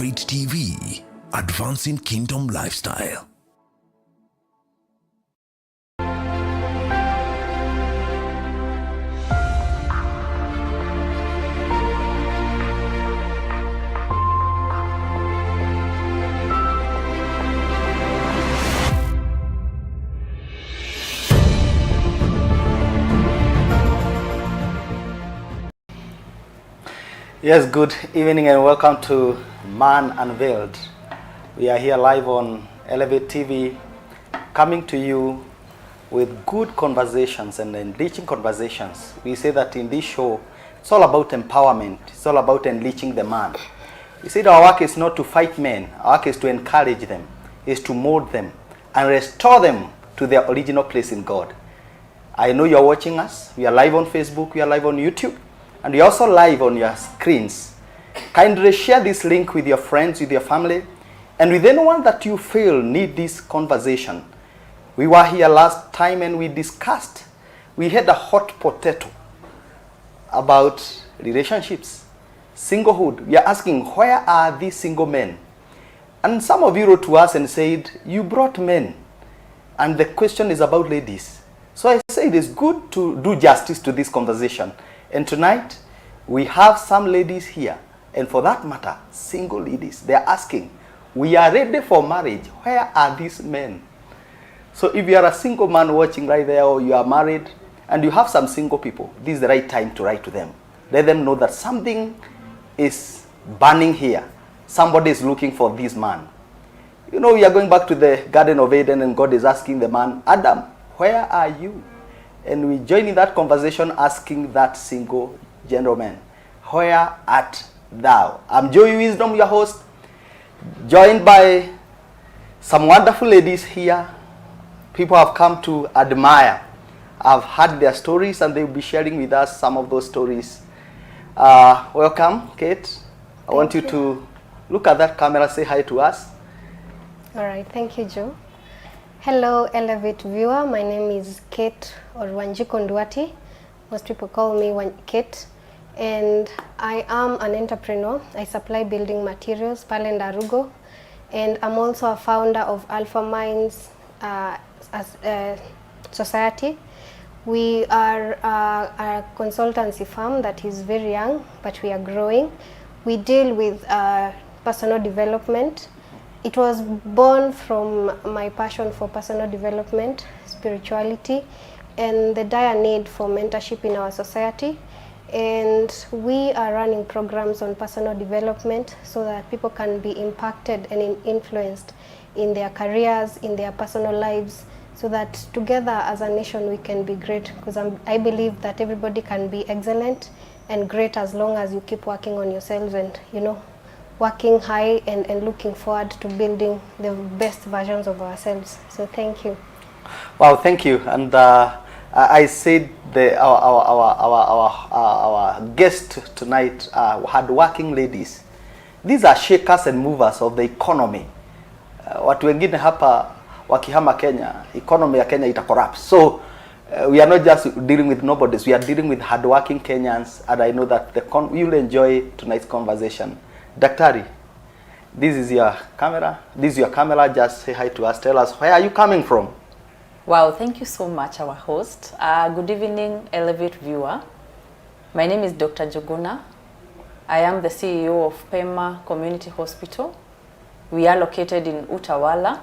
Faith TV, advancing kingdom lifestyle. Yes, good evening and welcome to Man Unveiled. We are here live on Elevate TV, coming to you with good conversations and enriching conversations. We say that in this show, it's all about empowerment. It's all about enriching the man. We said our work is not to fight men. Our work is to encourage them, is to mold them and restore them to their original place in God. I know you're watching us. We are live on Facebook. We are live on YouTube. And we're also live on your screens. Kindly share this link with your friends, with your family, and with anyone that you feel need this conversation. We were here last time and we discussed, we had a hot potato about relationships, singlehood. We are asking, where are these single men? And some of you wrote to us and said, you brought men. And the question is about ladies. So I say it is good to do justice to this conversation. And tonight, we have some ladies here, and for that matter, single ladies. They are asking, we are ready for marriage. Where are these men? So if you are a single man watching right there, or you are married, and you have some single people, this is the right time to write to them. Let them know that something is burning here. Somebody is looking for this man. You know, we are going back to the Garden of Eden, and God is asking the man, Adam, where are you? And we join in that conversation asking that single gentleman, where art thou? I'm Joey Wisdom, your host, joined by some wonderful ladies here. People have come to admire. I've heard their stories and they'll be sharing with us some of those stories. Welcome, Kate. I want you to look at that camera, say hi to us. All right, thank you, Joe. Hello, Elevate viewer. My name is Kate or Wanjiku Nduati. Most people call me Kate. And I am an entrepreneur. I supply building materials, pale Ndarugo. And I'm also a founder of Alpha Minds Society. We are a consultancy firm that is very young, but we are growing. We deal with personal development. It was born from my passion for personal development, spirituality, and the dire need for mentorship in our society. And we are running programs on personal development so that people can be impacted and influenced in their careers, in their personal lives, so that together as a nation we can be great. Because I believe that everybody can be excellent and great as long as you keep working on yourselves and, you know, working high and looking forward to building the best versions of ourselves. So thank you. Wow, thank you. And I said our guest tonight are hardworking ladies. These are shakers and movers of the economy. Watu wengine hapa wakihama Kenya, economy ya Kenya ita collapse. So we are not just dealing with nobodies, we are dealing with hardworking Kenyans, and I know that you'll enjoy tonight's conversation. Daktari, this is your camera. This is your camera. Just say hi to us. Tell us, where are you coming from? Wow, thank you so much, our host. Good evening, Elevate viewer. My name is Dr. Njuguna. I am the CEO of Pema Community Hospital. We are located in Utawala,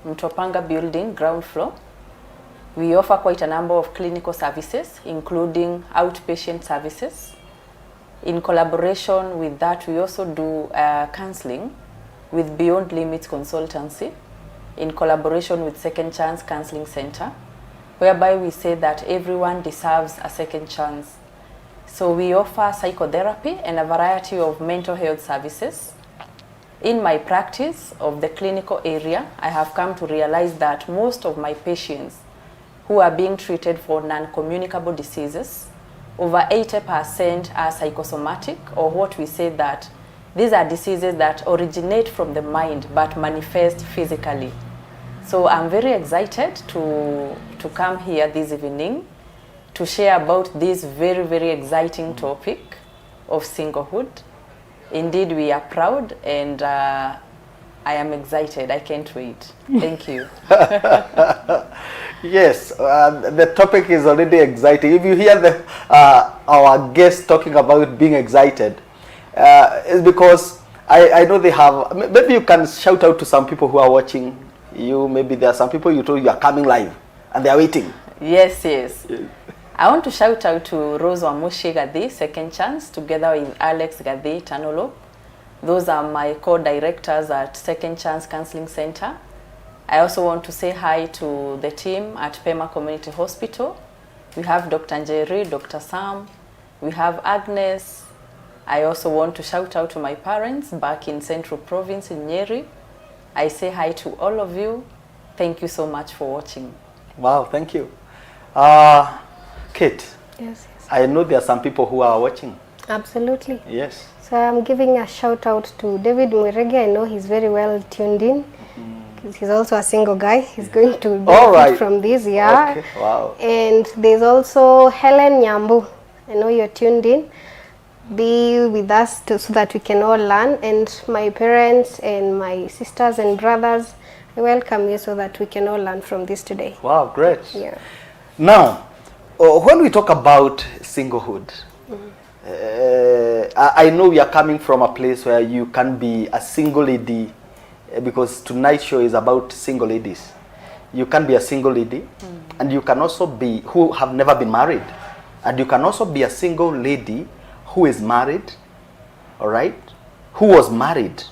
Mtopanga building, ground floor. We offer quite a number of clinical services, including outpatient services. In collaboration with that, we also do counseling with Beyond Limits Consultancy in collaboration with Second Chance Counseling Center, whereby we say that everyone deserves a second chance. So we offer psychotherapy and a variety of mental health services. In my practice of the clinical area, I have come to realize that most of my patients who are being treated for non-communicable diseases, over 80% are psychosomatic, or what we say that these are diseases that originate from the mind but manifest physically. So I'm very excited to come here this evening to share about this very, very exciting topic of singlehood. Indeed, we are proud, and I am excited. I can't wait. Thank you. Yes, the topic is already exciting. If you hear our guests talking about being excited, it's because I know they have, maybe you can shout out to some people who are watching you. Maybe there are some people you told you are coming live and they are waiting. Yes. I want to shout out to Rose Wamushi Gadi, Second Chance, together with Alex Gadi, Tanolo. Those are my co-directors at Second Chance Counseling Center. I also want to say hi to the team at Pema Community Hospital. We have Dr. Njeri, Dr. Sam, we have Agnes. I also want to shout out to my parents back in Central Province in Nyeri. I say hi to all of you. Thank you so much for watching. Wow, thank you. Kate, Yes. I know there are some people who are watching. Absolutely. Yes. So I'm giving a shout out to David Mwirege. I know he's very well tuned in. He's also a single guy. He's going to benefit from this, yeah. Okay. Wow. And there's also Helen Nyambu. I know you're tuned in. Be with us so that we can all learn. And my parents and my sisters and brothers, I welcome you so that we can all learn from this today. Wow, great. Yeah. Now, when we talk about singlehood, I know we are coming from a place where you can be a single lady, because tonight's show is about single ladies. You can be a single lady, and you can also be who have never been married, and you can also be a single lady who is married, all right, who was married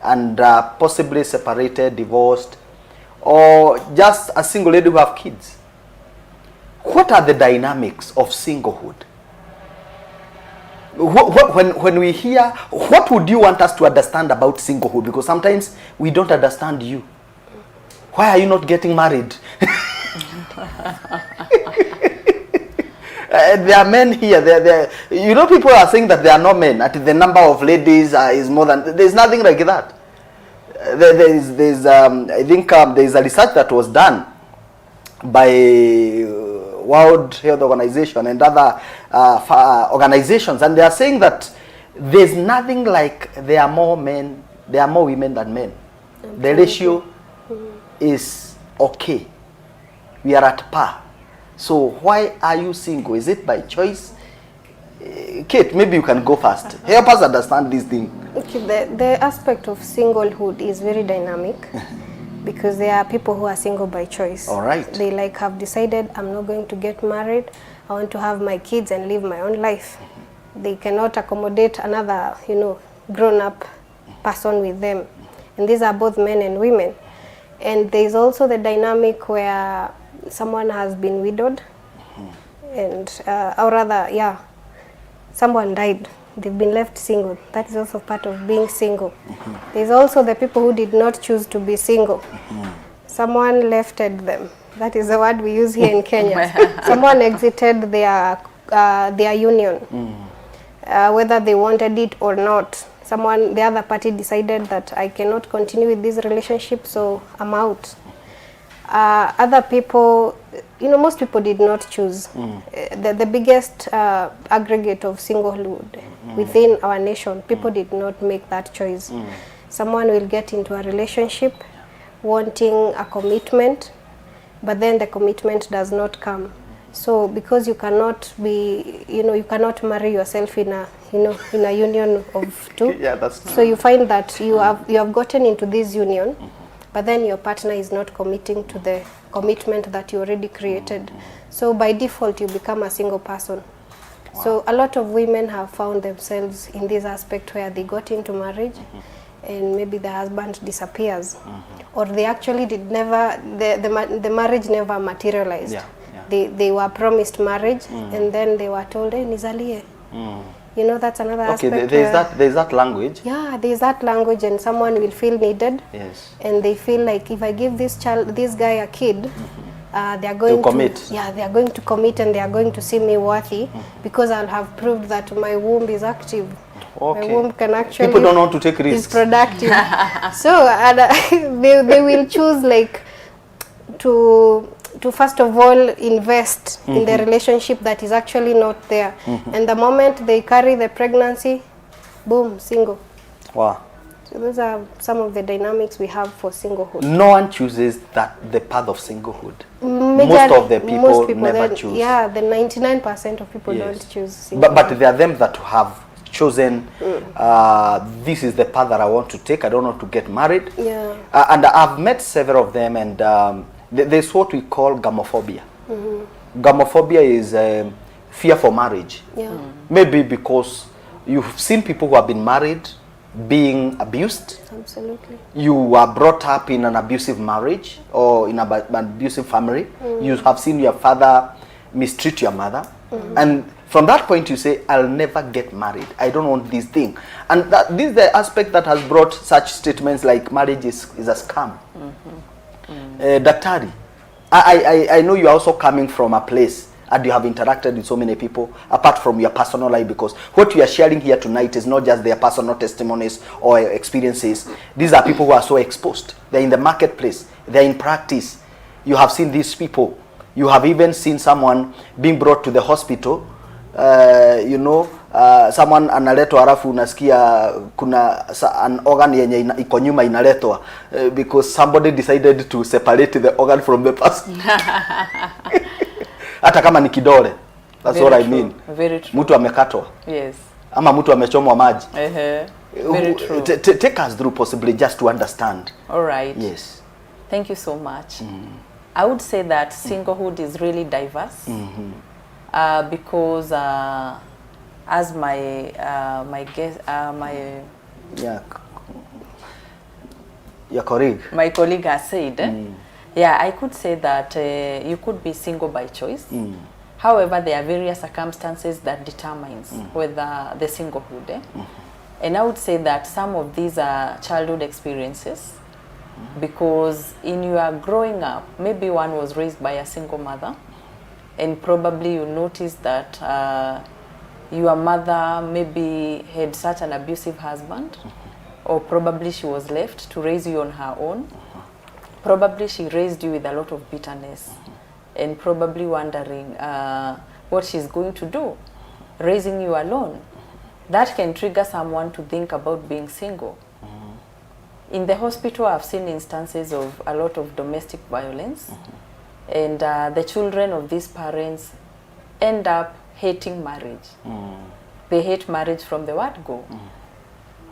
and possibly separated, divorced, or just a single lady who have kids. What are the dynamics of singlehood? When we hear, what would you want us to understand about singlehood? Because sometimes we don't understand you. Why are you not getting married? There are men here. You know, people are saying that there are no men. That the number of ladies is more than. There's nothing like that. There's I think there's a research that was done by World Health Organization and other organizations, and they are saying that there's nothing like there are more women than men. The ratio is okay. We are at par. So why are you single? Is it by choice? Kate, maybe you can go first. Help us understand this thing. Okay, the aspect of singlehood is very dynamic. Because there are people who are single by choice. All right. They have decided, I'm not going to get married. I want to have my kids and live my own life. They cannot accommodate another, grown-up person with them. And these are both men and women. And there's also the dynamic where someone has been widowed, and or rather, someone died. They've been left single. That is also part of being single. There's also the people who did not choose to be single. Someone lefted them. That is the word we use here in Kenya. Someone exited their union, whether they wanted it or not. The other party decided that I cannot continue with this relationship, so I'm out. Other people, most people did not choose. The biggest aggregate of singlehood within our nation, people did not make that choice. Someone will get into a relationship wanting a commitment, but then the commitment does not come. So because you cannot be, you cannot marry yourself in a union of two. Yeah, that's true. So you find that you have gotten into this union, but then your partner is not committing to the commitment that you already created. So by default, you become a single person. Wow. So a lot of women have found themselves in this aspect where they got into marriage, and maybe the husband disappears, or they actually the marriage never materialized. Yeah. They were promised marriage, and then they were told, hey, nizalie. That's another aspect. Okay, there's that language. Yeah, there's that language, and someone will feel needed. Yes. And they feel like if I give this guy a kid, they are going to commit. Yeah, they are going to commit, and they are going to see me worthy because I'll have proved that my womb is active. Okay. My womb can actually. People don't want to take risks. Is productive. So they will choose to first of all invest in the relationship that is actually not there. And the moment they carry the pregnancy, boom, single. Wow. So those are some of the dynamics we have for singlehood. No one chooses the path of singlehood. Majorly, Most of the people, most people never then, choose. Yeah, the 99% of people Yes. don't choose singlehood. But there are them that have chosen, this is the path that I want to take. I don't want to get married. Yeah. And I've met several of them, and there's what we call gamophobia. Gamophobia is fear for marriage. Yeah. Maybe because you've seen people who have been married being abused. Absolutely. You were brought up in an abusive marriage or in an abusive family. You have seen your father mistreat your mother. And from that point you say, I'll never get married. I don't want this thing. And this is the aspect that has brought such statements like marriage is a scam. Daktari, I know you are also coming from a place and you have interacted with so many people apart from your personal life, because what we are sharing here tonight is not just their personal testimonies or experiences. These are people who are so exposed. They're in the marketplace. They're in practice. You have seen these people. You have even seen someone being brought to the hospital. Someone analetwa halafu unasikia kuna an organ yenye iko nyuma inaletwa because somebody decided to separate the organ from the person. Hata kama ni kidole. That's what I mean. Very true. Mtu amekatwa. Yes. Ama mtu amechomwa maji. Very true. Take us through possibly just to understand. All right. Yes. Thank you so much. I would say that singlehood is really diverse because as my guest, your colleague. My colleague has said, yeah, I could say that you could be single by choice. However, there are various circumstances that determines whether the singlehood. And I would say that some of these are childhood experiences because in your growing up, maybe one was raised by a single mother and probably you noticed that your mother maybe had such an abusive husband or probably she was left to raise you on her own. Probably she raised you with a lot of bitterness and probably wondering what she's going to do, raising you alone. That can trigger someone to think about being single. In the hospital, I've seen instances of a lot of domestic violence and the children of these parents end up hating marriage. They hate marriage from the word go.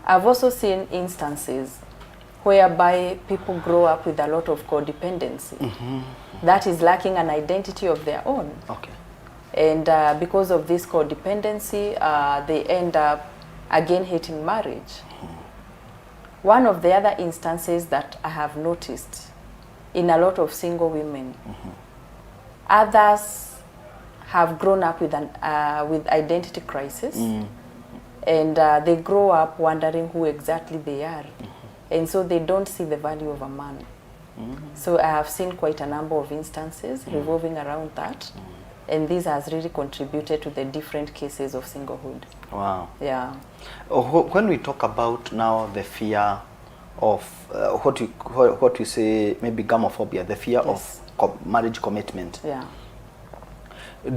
I've also seen instances whereby people grow up with a lot of codependency that is lacking an identity of their own. Okay. And because of this codependency, they end up again hating marriage. One of the other instances that I have noticed in a lot of single women, others have grown up with with identity crisis, and they grow up wondering who exactly they are, and so they don't see the value of a man. So I have seen quite a number of instances revolving around that, and this has really contributed to the different cases of singlehood. Wow. Yeah. When we talk about now the fear of what you say maybe gamophobia, the fear Yes. of marriage commitment. Yeah.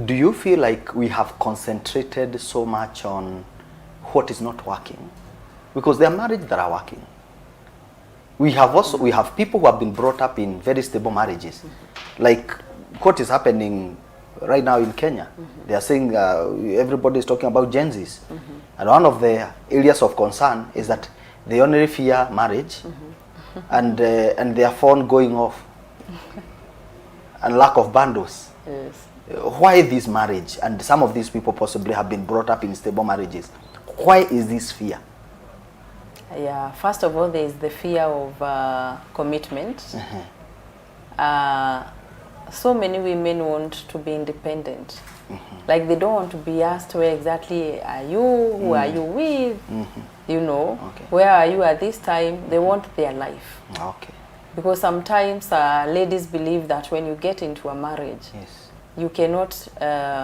Do you feel like we have concentrated so much on what is not working? Because there are marriages that are working. We have people who have been brought up in very stable marriages. Like what is happening right now in Kenya. They are saying everybody is talking about Gen Zs. And one of the areas of concern is that they only fear marriage and their phone going off and lack of bundles. Yes. Why this marriage? And some of these people possibly have been brought up in stable marriages. Why is this fear? Yeah, first of all, there is the fear of commitment. So many women want to be independent. Like they don't want to be asked where exactly are you, who are you with, you know, where are you at this time. They want their life. Okay. Because sometimes ladies believe that when you get into a marriage, you cannot...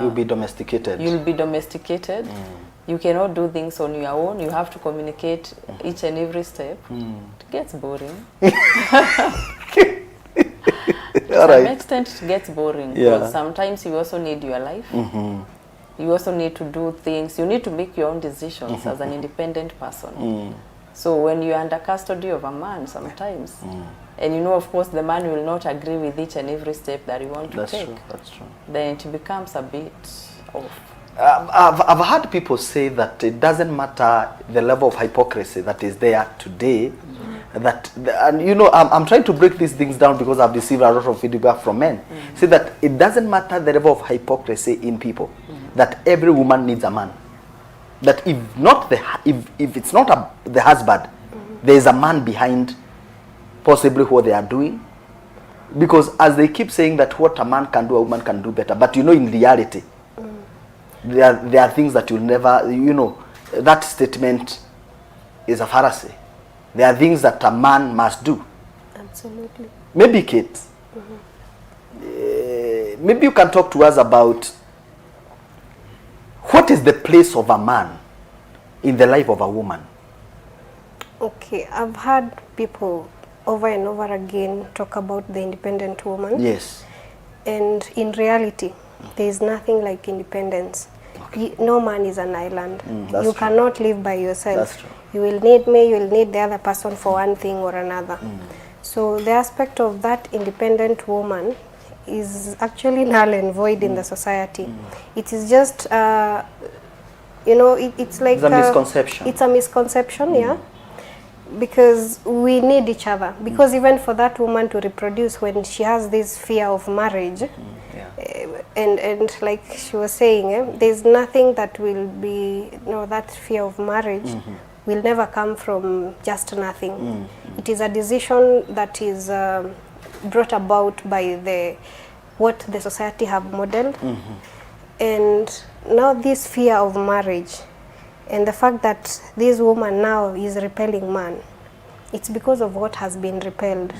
you'll be domesticated. You'll be domesticated. You cannot do things on your own. You have to communicate each and every step. It gets boring. To some extent, it gets boring. Because sometimes you also need your life. You also need to do things. You need to make your own decisions as an independent person. So when you're under custody of a man sometimes, and you know, of course, the man will not agree with each and every step that you want to take. That's true. Then it becomes a bit of... I've heard people say that it doesn't matter the level of hypocrisy that is there today. And you know, I'm trying to break these things down because I've received a lot of feedback from men. Say that it doesn't matter the level of hypocrisy in people. That every woman needs a man. That if it's not the husband, there is a man behind possibly what they are doing. Because as they keep saying that what a man can do, a woman can do better. But you know, in reality, there are things that you'll never, you know, that statement is a fallacy. There are things that a man must do. Absolutely. Maybe Kate, maybe you can talk to us about what is the place of a man in the life of a woman? Okay, I've heard people over and over again talk about the independent woman. Yes. And in reality, there is nothing like independence. No man is an island. You cannot live by yourself. That's true. You will need me, you will need the other person for one thing or another. So the aspect of that independent woman is actually null and void in the society. It is just, you know, it's like... It's a misconception. It's a misconception, yeah. Because we need each other. Because even for that woman to reproduce, when she has this fear of marriage, and like she was saying, there's nothing that will be, you know, that fear of marriage will never come from just nothing. It is a decision that is brought about by what the society have modeled. And now this fear of marriage and the fact that this woman now is repelling man, it's because of what has been repelled.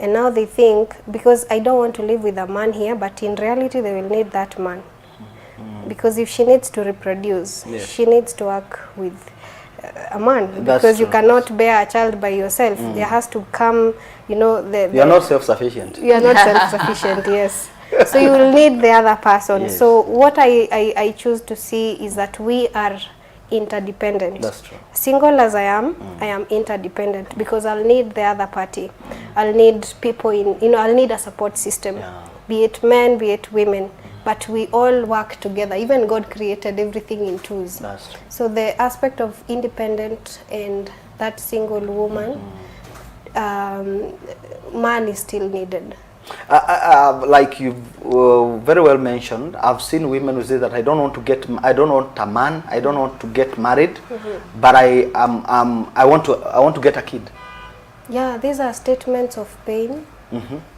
And now they think, because I don't want to live with a man here, but in reality they will need that man. Because if she needs to reproduce, she needs to work with a man. Because you cannot bear a child by yourself. There has to come, you know... You are not self-sufficient. You are not self-sufficient, yes. So you will need the other person. So what I choose to see is that we are interdependent. That's true. Single as I am interdependent, because I'll need the other party. I'll need people in, you know, I'll need a support system, be it men, be it women, but we all work together. Even God created everything in twos. That's true. So the aspect of independent and that single woman, man is still needed. Like you very well mentioned, I've seen women who say that I don't want a man, I don't want to get married, but I want to get a kid. Yeah, these are statements of pain,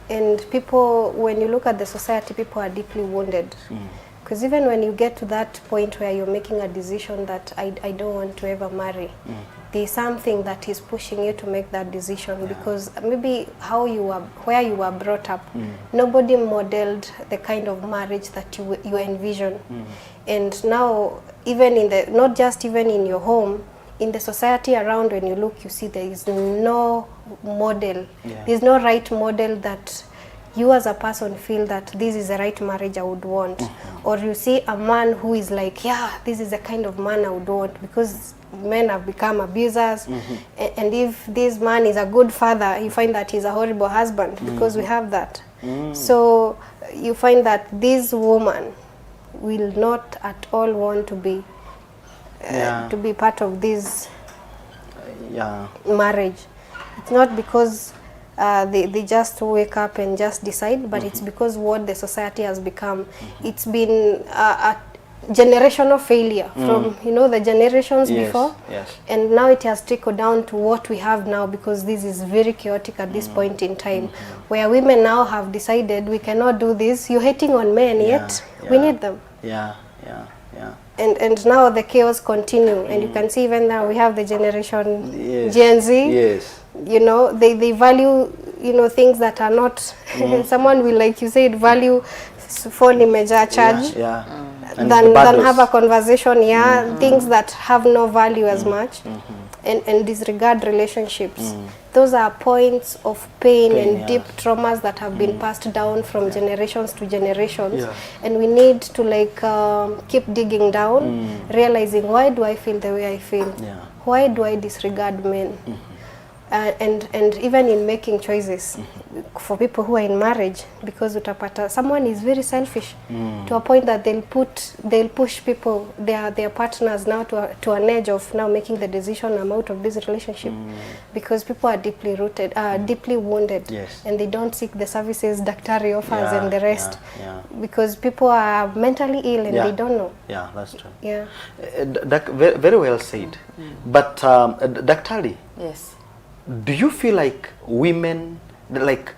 and people, when you look at the society, people are deeply wounded. Because even when you get to that point where you're making a decision that I don't want to ever marry, there's something that is pushing you to make that decision, because maybe where you were brought up, nobody modeled the kind of marriage that you envision. And now, even in not just even in your home, in the society around, when you look, you see there is no model. There's no right model that you as a person feel that this is the right marriage I would want. Or you see a man who is like, yeah, this is the kind of man I would want, because men have become abusers. And if this man is a good father, you find that he's a horrible husband, because we have that. So you find that this woman will not at all want to be part of this marriage. It's not because they just wake up and just decide, but it's because what the society has become. It's been a generational failure from, you know, the generations before, and now it has trickled down to what we have now, because this is very chaotic at this point in time, where women now have decided we cannot do this. You're hating on men, yet we need them. And now the chaos continue, and you can see even now we have the generation Gen Z. You know, they value, you know, things that are not. Someone will, like you said, value phone image charge than have a conversation. Things that have no value as much. and disregard relationships. Those are points of pain and deep traumas that have been passed down from generations to generations. And we need to like keep digging down, realizing, why do I feel the way I feel? Why do I disregard men? And even in making choices for people who are in marriage, because utapata someone is very selfish to a point that they'll push people, their partners now to an edge of now making the decision, I'm out of this relationship, because people are deeply rooted, deeply wounded, and they don't seek the services daktari offers and the rest, because people are mentally ill and they don't know. Yeah, that's true. Yeah. Very well said. But daktari, Yes. do you feel like women, like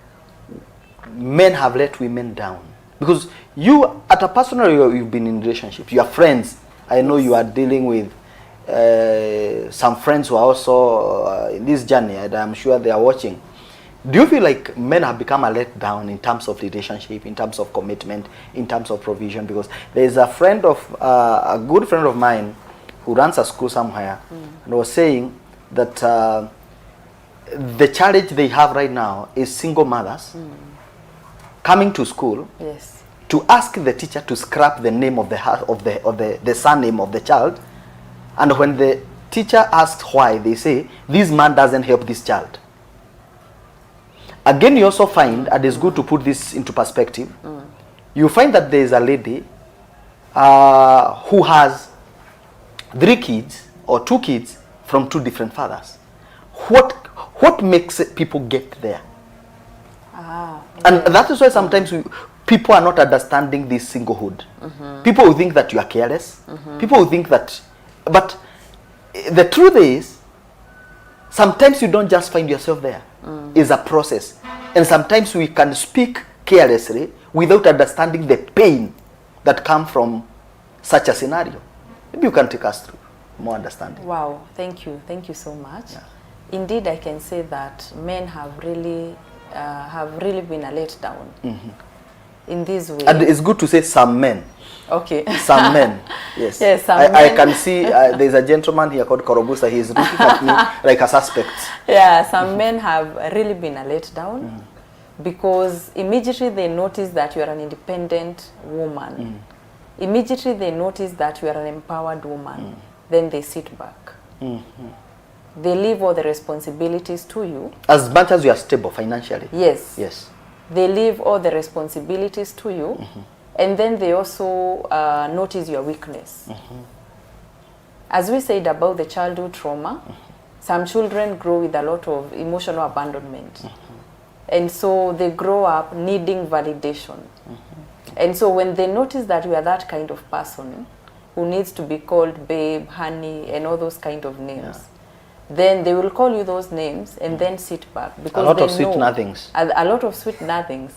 men have let women down? Because you, at a personal level, you've been in relationships, you are friends. I know you are dealing with some friends who are also in this journey, and I'm sure they are watching. Do you feel like men have become a letdown in terms of relationship, in terms of commitment, in terms of provision? Because there is a friend of, a good friend of mine who runs a school somewhere, and was saying that the challenge they have right now is single mothers coming to school to ask the teacher to scrap the name of the surname of the child, and when the teacher asks why, they say this man doesn't help this child. Again, you also find, and it's good to put this into perspective, you find that there is a lady who has 3 kids or 2 kids from 2 different fathers. What makes people get there? And that is why sometimes people are not understanding this singlehood. People will think that you are careless. People will think that, but the truth is, sometimes you don't just find yourself there. It's a process. And sometimes we can speak carelessly without understanding the pain that comes from such a scenario. Maybe you can take us through more understanding. Wow, thank you so much. Indeed, I can say that men have really been a letdown in this way. And it's good to say some men. Okay. Some men, yes. Yes, some men. I can see there's a gentleman here called Korobusa. He's looking at me like a suspect. Yeah, some men have really been a letdown because immediately they notice that you are an independent woman. Immediately they notice that you are an empowered woman. Then they sit back. They leave all the responsibilities to you. As much as you are stable financially. Yes. Yes. They leave all the responsibilities to you. And then they also notice your weakness. As we said about the childhood trauma, some children grow with a lot of emotional abandonment. And so they grow up needing validation. And so when they notice that you are that kind of person who needs to be called babe, honey, and all those kind of names, then they will call you those names and then sit back. Because a lot they of sweet know, nothings. A lot of sweet nothings.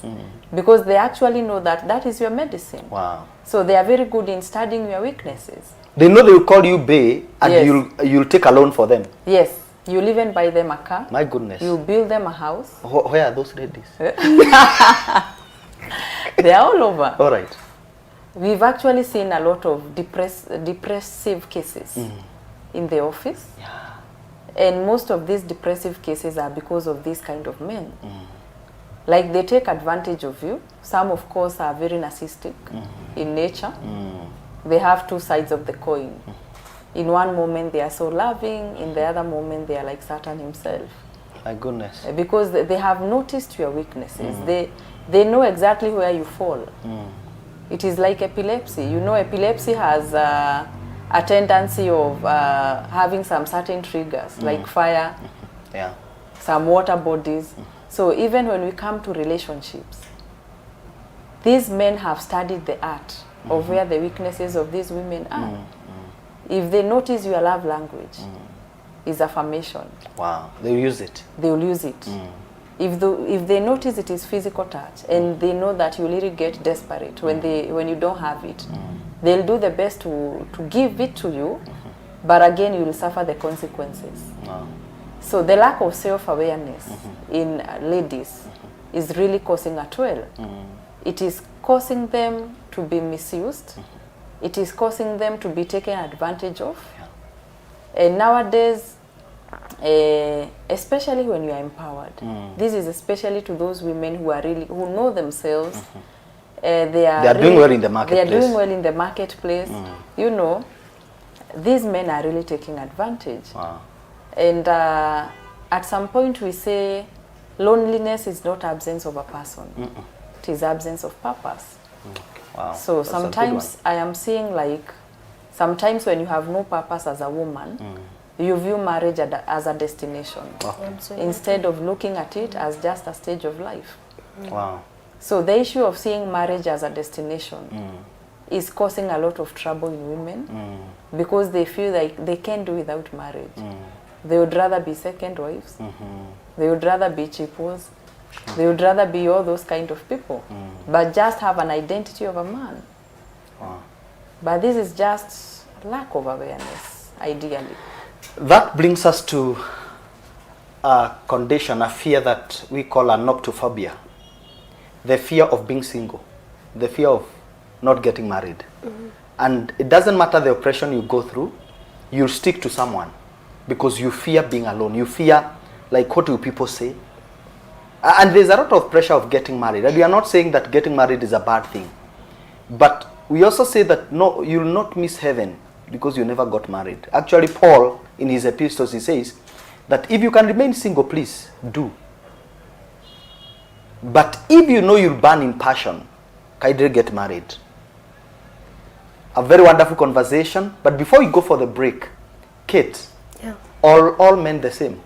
Because they actually know that that is your medicine. Wow. So they are very good in studying your weaknesses. They know they will call you bae and you'll take a loan for them. Yes. You'll even buy them a car. My goodness. You build them a house. Where are those ladies? They are all over. All right. We've actually seen a lot of depressive cases in the office. And most of these depressive cases are because of these kind of men. Like they take advantage of you. Some, of course, are very narcissistic in nature. They have 2 sides of the coin. In one moment, they are so loving. In the other moment, they are like Satan himself. My goodness. Because they have noticed your weaknesses. They know exactly where you fall. It is like epilepsy. You know, epilepsy has a tendency of having some certain triggers, like fire, some water bodies. So even when we come to relationships, these men have studied the art of where the weaknesses of these women are. If they notice your love language is affirmation. Wow, they will use it. They will use it. If they notice it is physical touch and they know that you really get desperate when you don't have it, they'll do the best to give it to you, but again you will suffer the consequences. Wow. So the lack of self-awareness in ladies is really causing a toll. It is causing them to be misused. It is causing them to be taken advantage of. And nowadays, especially when you are empowered. This is especially to those women who are really, who know themselves. They are doing well in the marketplace. They are doing well in the marketplace. You know, these men are really taking advantage. Wow. And at some point we say loneliness is not absence of a person. It is absence of purpose. Wow. So That's a good sometimes I am seeing like, sometimes when you have no purpose as a woman, you view marriage as a destination instead of looking at it as just a stage of life. Wow. So the issue of seeing marriage as a destination is causing a lot of trouble in women because they feel like they can't do without marriage. They would rather be second wives. They would rather be cheapos. They would rather be all those kind of people, but just have an identity of a man. Wow. But this is just lack of awareness, ideally. That brings us to a condition, a fear that we call anoptophobia. The fear of being single, the fear of not getting married. And it doesn't matter the oppression you go through, you'll stick to someone because you fear being alone. You fear, like, what do people say? And there's a lot of pressure of getting married. And we are not saying that getting married is a bad thing. But we also say that no, you'll not miss heaven because you never got married. Actually, Paul, in his epistles, he says that if you can remain single, please do. But if you know you'll burn in passion, kindly get married. A very wonderful conversation. But before we go for the break, Kate, all men the same?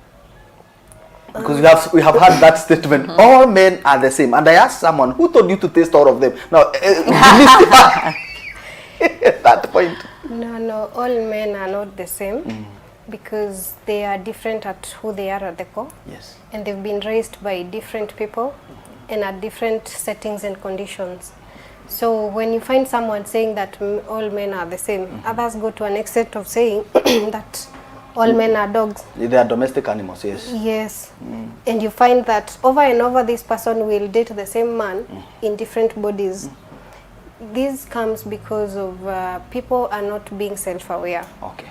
Because we have had that statement, all men are the same. And I asked someone, who told you to taste all of them? Now, that point. No, all men are not the same because they are different at who they are at the core. Yes. And they've been raised by different people and at different settings and conditions. So when you find someone saying that all men are the same, others go to an extent of saying that all men are dogs. They are domestic animals, yes. Yes. And you find that over and over this person will date the same man in different bodies. This comes because of people are not being self-aware. Okay.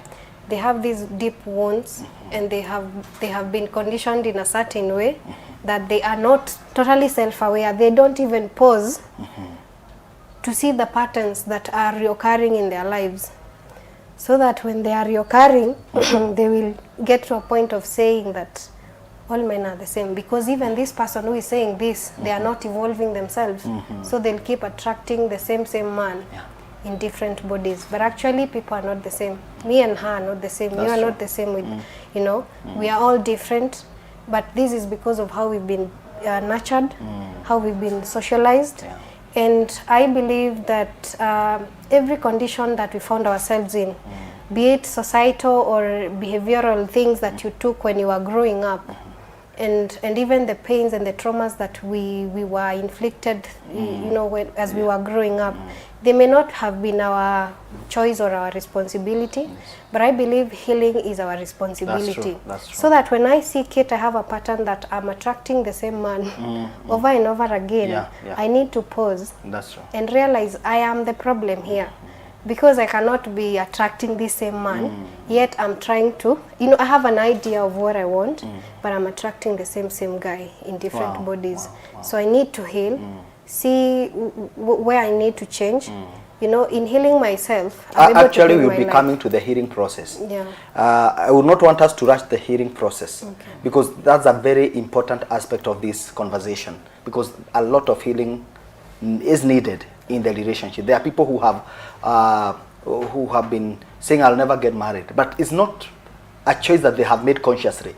They have these deep wounds and they have been conditioned in a certain way that they are not totally self-aware. They don't even pause to see the patterns that are reoccurring in their lives. So that when they are reoccurring, they will get to a point of saying that all men are the same. Because even this person who is saying this, they are not evolving themselves. So they'll keep attracting the same man in different bodies. But actually, people are not the same. Me and her are not the same. You are not the same with, you know. We are all different. But this is because of how we've been nurtured, how we've been socialized. And I believe that every condition that we found ourselves in, be it societal or behavioral things that you took when you were growing up, and even the pains and the traumas that we were inflicted, you know, as we were growing up, they may not have been our choice or our responsibility, but I believe healing is our responsibility. That's true. That's true. So that when I see Kate, I have a pattern that I'm attracting the same man over and over again. I need to pause and realize I am the problem here. Because I cannot be attracting this same man, yet I'm trying to, you know, I have an idea of what I want, but I'm attracting the same guy in different bodies. So I need to heal, see where I need to change. You know, in healing myself, I'm able actually, to we'll be coming to the healing process. Yeah. I would not want us to rush the healing process because that's a very important aspect of this conversation, because a lot of healing is needed in the relationship. There are people who have been saying, I'll never get married, but it's not a choice that they have made consciously.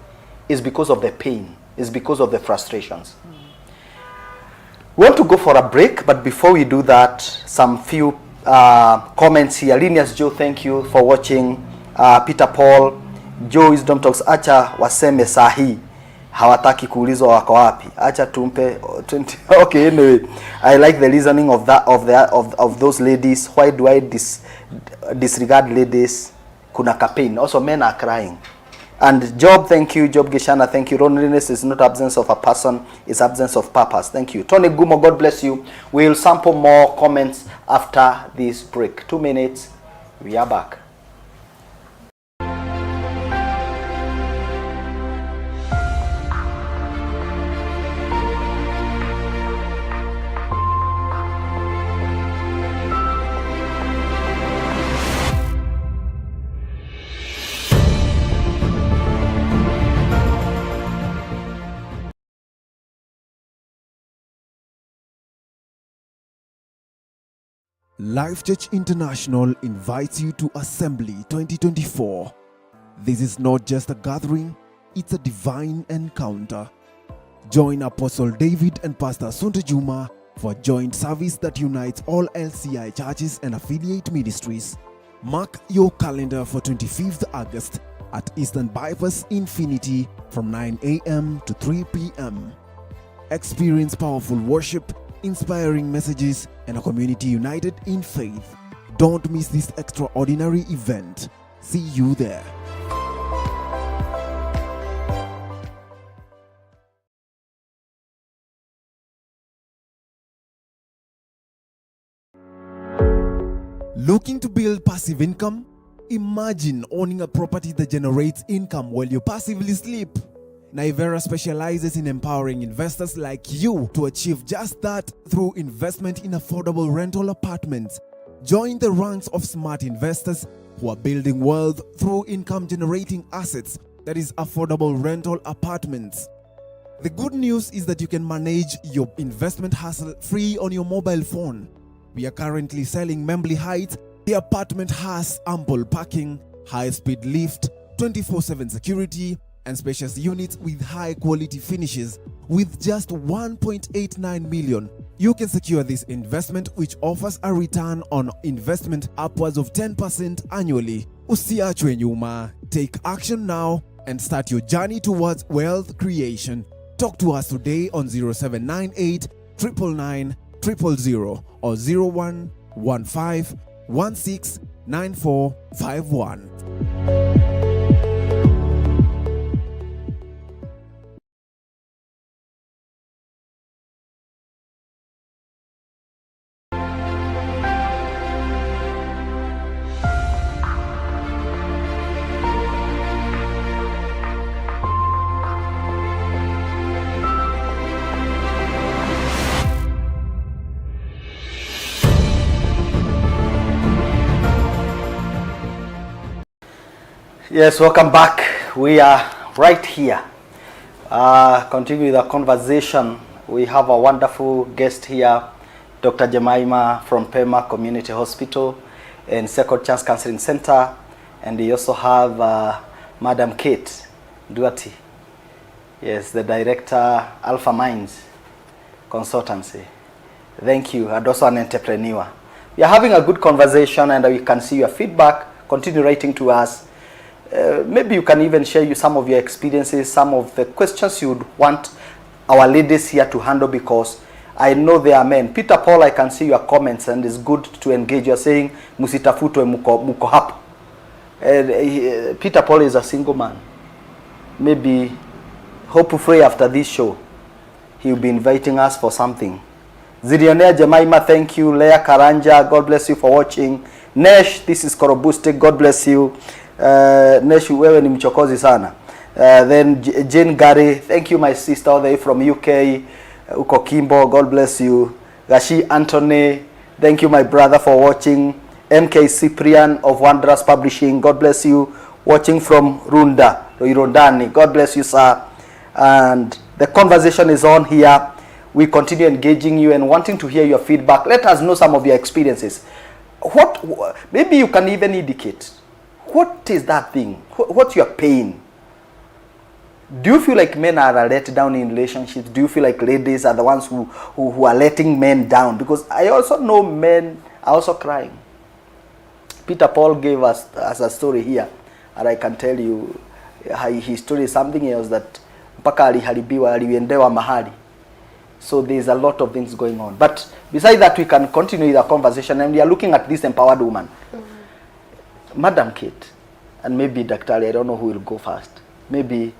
It's because of the pain. It's because of the frustrations. We want to go for a break, but before we do that, some few comments here. Linus Joe, thank you for watching. Peter Paul, Joe Wisdom Talks, acha waseme sahi hawataki kuulizwa wako wapi, acha tumpe 20. Okay, anyway, I like the reasoning of that of those ladies. Why do I disregard ladies? Kuna campaign. Also, men are crying. And Job, thank you. Job Gishana, thank you. Loneliness is not absence of a person, it's absence of purpose. Thank you. Tony Gumo, God bless you. We'll sample more comments after this break. 2 minutes. We are back. Life Church International invites you to Assembly 2024. This is not just a gathering, it's a divine encounter. Join Apostle David and Pastor Njuguna for a joint service that unites all LCI churches and affiliate ministries. Mark your calendar for 25th August at Eastern Bypass Infinity from 9 a.m. to 3 p.m. Experience powerful worship, inspiring messages, and a community united in faith. Don't miss this extraordinary event. See you there. Looking to build passive income? Imagine owning a property that generates income while you passively sleep. Naivera specializes in empowering investors like you to achieve just that through investment in affordable rental apartments. Join the ranks of smart investors who are building wealth through income-generating assets, that is affordable rental apartments. The good news is that you can manage your investment hassle free on your mobile phone. We are currently selling Membley Heights. The apartment has ample parking, high-speed lift, 24/7 security, and spacious units with high-quality finishes. With just 1.89 million, you can secure this investment, which offers a return on investment upwards of 10% annually. Usiachwe nyuma. Take action now and start your journey towards wealth creation. Talk to us today on 0798 999 000 or 0115 169451. Yes, welcome back. We are right here. Continue the conversation. We have a wonderful guest here, Dr. Jemimah from Pema Community Hospital and Second Chance Counseling Center. And we also have Madam CATE, Nduati. Yes, the director, Alpha Minds Consultancy. Thank you. And also an entrepreneur. We are having a good conversation, and we can see your feedback. Continue writing to us. Maybe you can even share some of your experiences, some of the questions you would want our ladies here to handle, because I know they are men. Peter Paul, I can see your comments, and it's good to engage. You're saying, musitafutwe muko hapo. Peter Paul is a single man. Maybe, hopefully after this show, he'll be inviting us for something. Zillionaire Jemimah, thank you. Leah Karanja, God bless you for watching. Nesh, this is Korobuste, God bless you. Neshu, wewe ni mchokozi sana. Then Jane Gary, thank you my sister all the way from UK. Uko Kimbo, God bless you. Gashi Anthony, thank you my brother for watching. MK Cyprian of Wanderers Publishing, God bless you. Watching from Runda, Irondani, God bless you sir. And the conversation is on here. We continue engaging you and wanting to hear your feedback. Let us know some of your experiences. Maybe you can even indicate. What is that thing? What's your pain? Do you feel like men are let down in relationships? Do you feel like ladies are the ones who are letting men down? Because I also know men are also crying. Peter Paul gave us a story here, and I can tell you his story is something else, that mpaka aliharibiwa, aliendewa mahali. So there's a lot of things going on. But besides that, we can continue the conversation, and we are looking at this empowered woman. Madam CATE, and maybe Daktari, I don't know who will go first. Maybe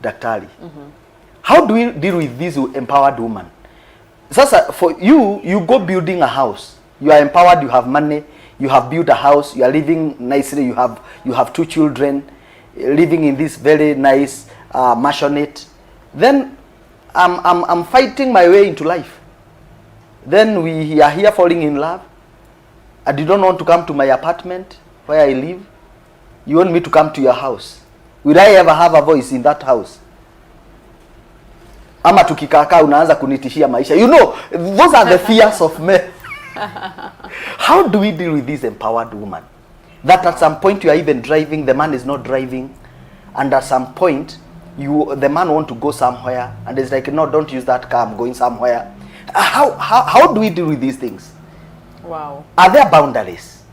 Daktari. How do we deal with this empowered woman? Sasa, for you go building a house. You are empowered, you have money, you have built a house, you are living nicely, you have 2 children, living in this very nice mansionette. Then I'm fighting my way into life. Then we are here falling in love. And you don't want to come to my apartment where I live. You want me to come to your house. Will I ever have a voice in that house? Ama tukikaka unaanza kunitishia maisha. You know, those are the fears of men. How do we deal with this empowered woman? That at some point you are even driving, the man is not driving, and at some point the man want to go somewhere, and it's like, no, don't use that car, I'm going somewhere. How do we deal with these things? Wow. Are there boundaries?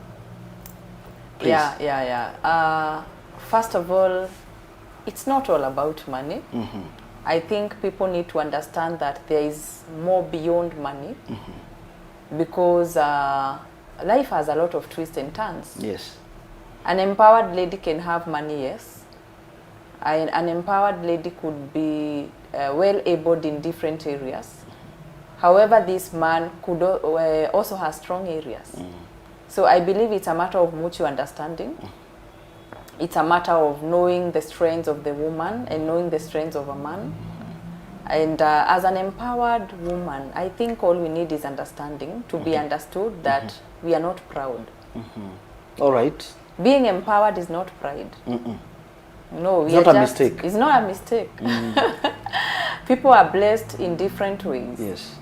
Please. Yeah. First of all, it's not all about money. I think people need to understand that there is more beyond money, because life has a lot of twists and turns. Yes. An empowered lady can have money, yes. An empowered lady could be well abled in different areas. However, this man could also have strong areas. So I believe it's a matter of mutual understanding. It's a matter of knowing the strengths of the woman and knowing the strengths of a man. And as an empowered woman, I think all we need is understanding, to be understood that we are not proud. All right. Being empowered is not pride. No, it's not a mistake. It's not a mistake. People are blessed in different ways. Yes.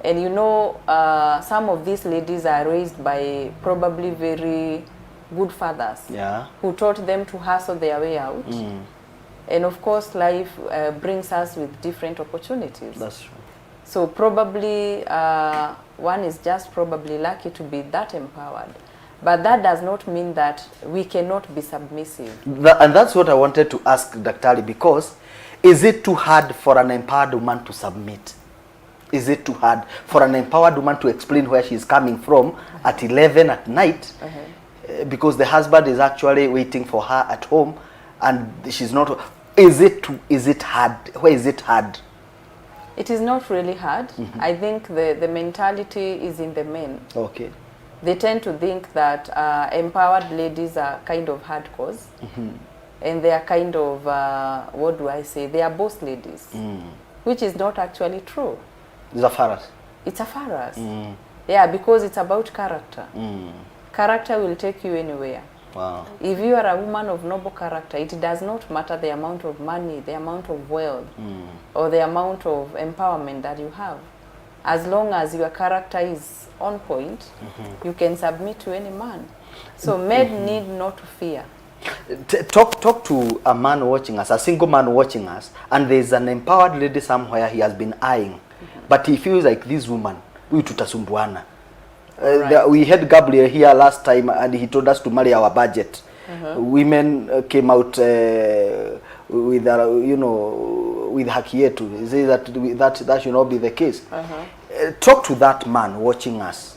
And you know, some of these ladies are raised by probably very good fathers, who taught them to hustle their way out. And of course, life brings us with different opportunities. That's true. So probably one is just probably lucky to be that empowered. But that does not mean that we cannot be submissive. And that's what I wanted to ask Daktari, because is it too hard for an empowered woman to submit? Is it too hard for an empowered woman to explain where she's coming from at 11 at night? Because the husband is actually waiting for her at home and she's not. Is it hard? Where is it hard? It is not really hard. I think the mentality is in the men. Okay. They tend to think that empowered ladies are kind of hardcores, and they are kind of, what do I say, they are boss ladies, which is not actually true. It's a farce. It's a farce. Yeah, because it's about character. Character will take you anywhere. Wow. If you are a woman of noble character, it does not matter the amount of money, the amount of wealth, or the amount of empowerment that you have. As long as your character is on point, you can submit to any man. So men need not to fear. Talk to a man watching us, a single man watching us, and there's an empowered lady somewhere he has been eyeing, but he feels like this woman, we tutasumbuana. We had Gabriel here last time, and he told us to marry our budget. Women came out with, you know, with haki yetu. He says that should not be the case. Talk to that man watching us.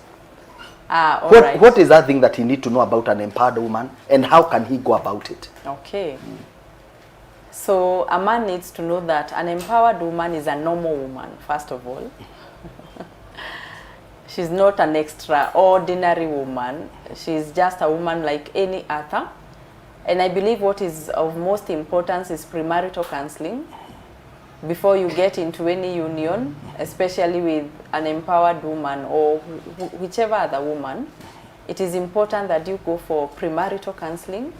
What is that thing that he need to know about an empowered woman, and how can he go about it? Okay. So a man needs to know that an empowered woman is a normal woman, first of all. She's not an extraordinary woman. She's just a woman like any other. And I believe what is of most importance is premarital counseling before you get into any union, especially with an empowered woman or whichever other woman. It is important that you go for premarital counseling,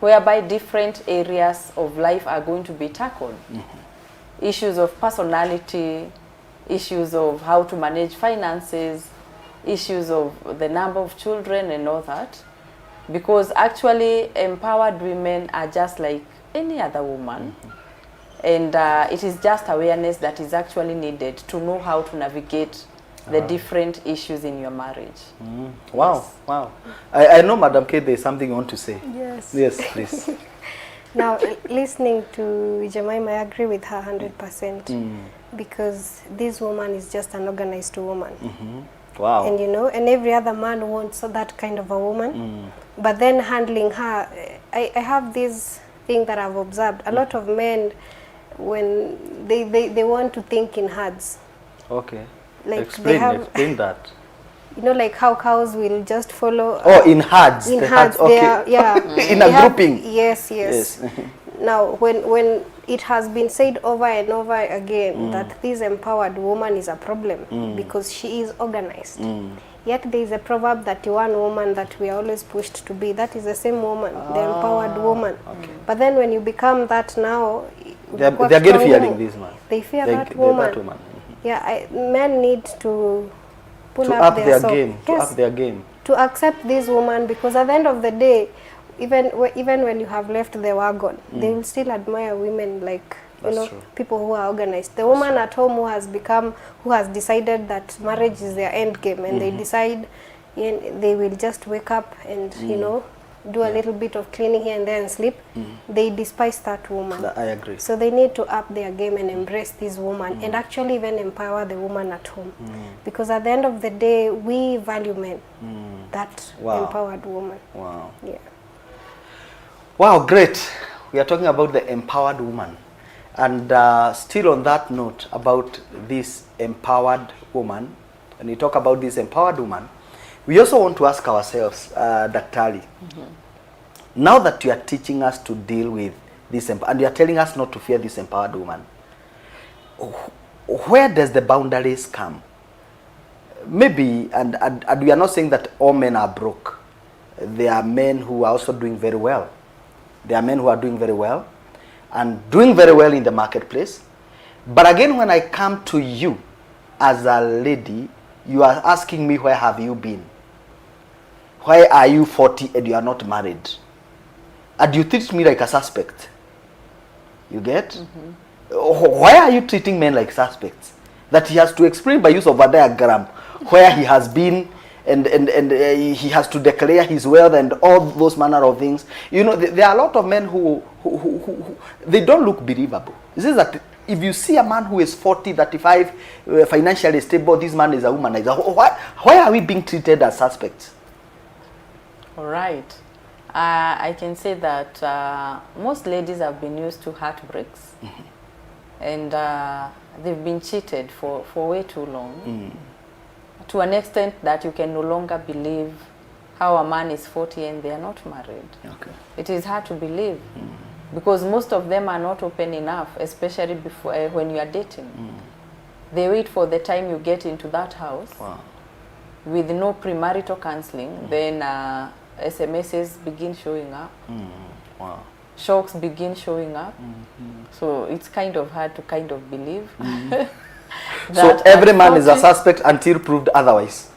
whereby different areas of life are going to be tackled. Issues of personality, issues of how to manage finances, issues of the number of children and all that. Because actually empowered women are just like any other woman. And it is just awareness that is actually needed to know how to navigate the different issues in your marriage. Wow, yes. Wow. I know, Madam Kate, there's something you want to say. Yes. Yes, please. Now, listening to Jemimah, I agree with her 100%. Because this woman is just an organized woman. Wow. And you know, and every other man wants that kind of a woman. But then handling her, I have this thing that I've observed. A lot of men, when they want to think in herds. Okay. Like explain that. You know, like how cows will just follow. In herds. In herds, okay. In a grouping. Yes. Now, when it has been said over and over again that this empowered woman is a problem because she is organized. Yet there is a proverb that one woman that we are always pushed to be, that is the same woman, the empowered woman. Okay. But then when you become that now, they are again fearing this man. They fear that woman. Yeah, men need to pull to up up their their sock. game, to Yes, up their game. to accept this woman, because at the end of the day, even when you have left the wagon, they will still admire women like, you That's know, true. people who are organized. The woman at home who has decided that marriage is their end game, and they decide they will just wake up and, you know, do a little bit of cleaning here and there and sleep. They despise that woman. I agree. So they need to up their game and embrace this woman and actually even empower the woman at home. Because at the end of the day, we value men. That Wow. empowered woman. Wow. Yeah. Wow, great. We are talking about the empowered woman. And still on that note about this empowered woman, when we talk about this empowered woman, we also want to ask ourselves, Daktari, now that you are teaching us to deal with this, and you are telling us not to fear this empowered woman, where does the boundaries come? Maybe, and we are not saying that all men are broke. There are men who are also doing very well. There are men who are doing very well and doing very well in the marketplace. But again, when I come to you as a lady, you are asking me, where have you been? Why are you 40 and you are not married? And you treat me like a suspect. You get? Why are you treating men like suspects? That he has to explain by use of a diagram where he has been, and he has to declare his wealth and all those manner of things. You know, there are a lot of men who they don't look believable. This is that if you see a man who is 40, 35, financially stable, this man is a womanizer. Why are we being treated as suspects? All right. I can say that most ladies have been used to heartbreaks, and they've been cheated for way too long, to an extent that you can no longer believe how a man is 40 and they are not married. Okay. It is hard to believe, because most of them are not open enough, especially before when you are dating. They wait for the time you get into that house. Wow. With no premarital counseling, then SMSs begin showing up. Wow. Shocks begin showing up. So it's kind of hard to kind of believe. So every man is a suspect until proved otherwise.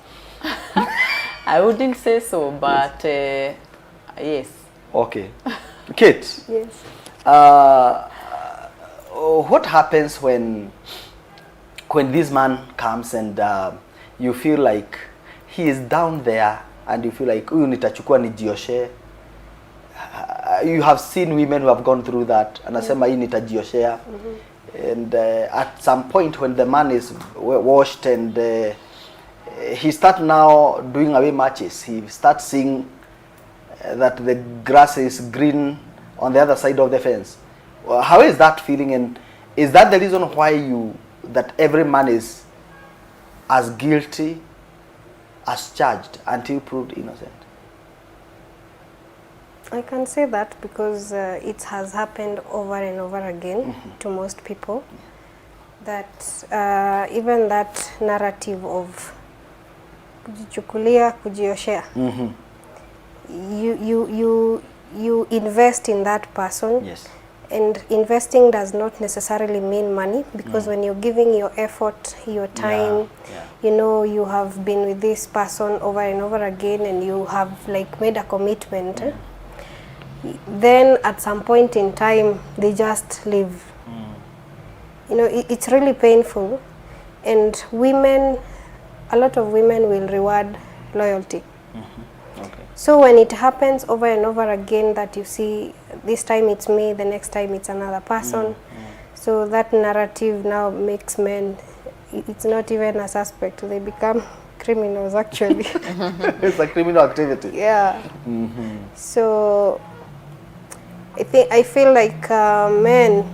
I wouldn't say so, but yes. Okay. Kate, Yes. what happens when this man comes and you feel like he is down there and you feel like, huyu nitachukua nijioshe? You have seen women who have gone through that, anasema hii nitajioshea. And at some point when the man is washed and he starts now doing away matches, he starts seeing that the grass is green on the other side of the fence. Well, how is that feeling, and is that the reason why that every man is as guilty as charged until proved innocent? I can say that because it has happened over and over again to most people. That even that narrative of kujichukulia, kujioshea, you invest in that person. Yes. And investing does not necessarily mean money, because when you're giving your effort, your time, you know, you have been with this person over and over again and you have like made a commitment, then at some point in time they just leave. You know, it's really painful, and women, a lot of women will reward loyalty. Okay. So when it happens over and over again, that you see, this time it's me, the next time it's another person, so that narrative now makes men, it's not even a suspect, they become criminals actually. It's a criminal activity. Yeah. So I feel like men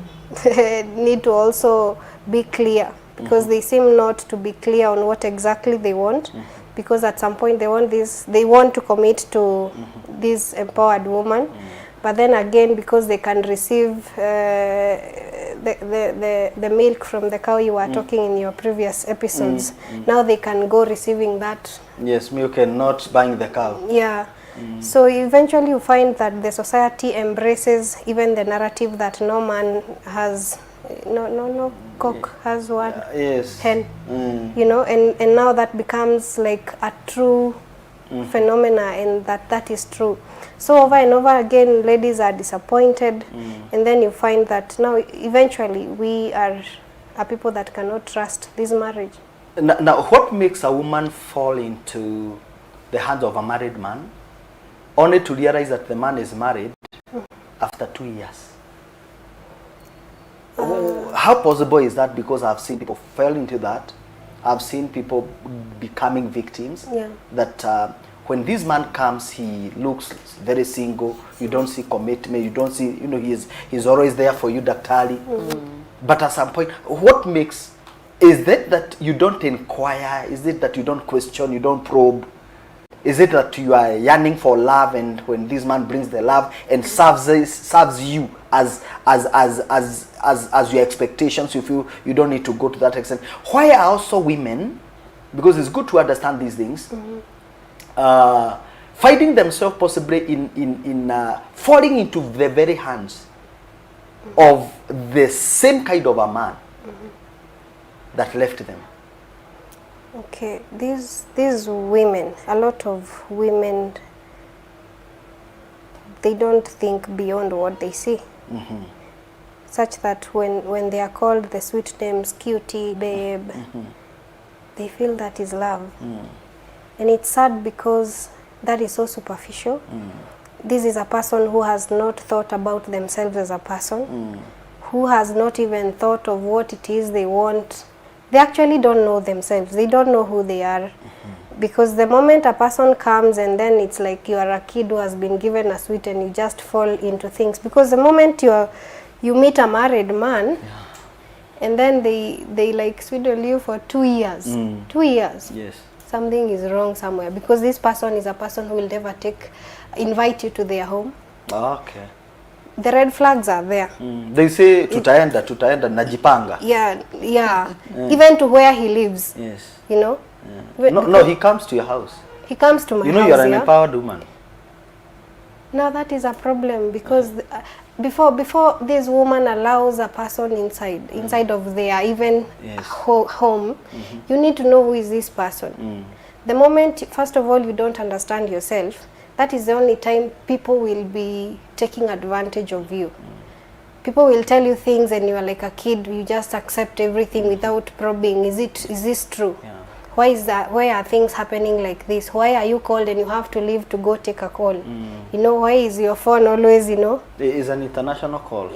need to also be clear, because they seem not to be clear on what exactly they want. Because at some point they want to commit to this empowered woman, but then again, because they can receive the milk from the cow you were talking in your previous episodes, now they can go receiving that. Yes, milk and not buying the cow. Yeah. So eventually you find that the society embraces even the narrative that no man has, no cock has one Yes. hen, you know, and now that becomes like a true phenomena, and that is true. So over and over again, ladies are disappointed, and then you find that now eventually we are people that cannot trust this marriage. Now, what makes a woman fall into the hands of a married man, only to realize that the man is married after 2 years? How possible is that? Because I've seen people fall into that. I've seen people becoming victims. Yeah. That when this man comes, he looks very single. You don't see commitment. You don't see, you know, he's always there for you, daktari. But at some point, what makes, is that you don't inquire? Is it that you don't question, you don't probe? Is it that you are yearning for love, and when this man brings the love and serves you as your expectations, you feel you don't need to go to that extent? Why are also women, because it's good to understand these things, finding themselves possibly in falling into the very hands of the same kind of a man that left them? Okay, these women, a lot of women, they don't think beyond what they see. Such that when they are called the sweet names, cutie, babe, they feel that is love. And it's sad because that is so superficial. This is a person who has not thought about themselves as a person, who has not even thought of what it is they want. They actually don't know themselves. They don't know who they are. Because the moment a person comes, and then it's like you are a kid who has been given a sweet and you just fall into things. Because the moment you meet a married man, and then they like sweeten you for 2 years. 2 years. Yes. Something is wrong somewhere, because this person is a person who will never invite you to their home. Okay. The red flags are there. They say tutaenda najipanga. Yeah. Even to where he lives. Yes. You know? No, he comes to your house. He comes to my house. You know, you're an empowered woman. Now that is a problem, because before this woman allows a person inside of their even home, you need to know who is this person. The moment, first of all, you don't understand yourself, that is the only time people will be taking advantage of you. People will tell you things and you are like a kid, you just accept everything without probing. Is this true? Yeah. Why is that? Why are things happening like this? Why are you called and you have to leave to go take a call? You know, why is your phone always, you know? It is an international call.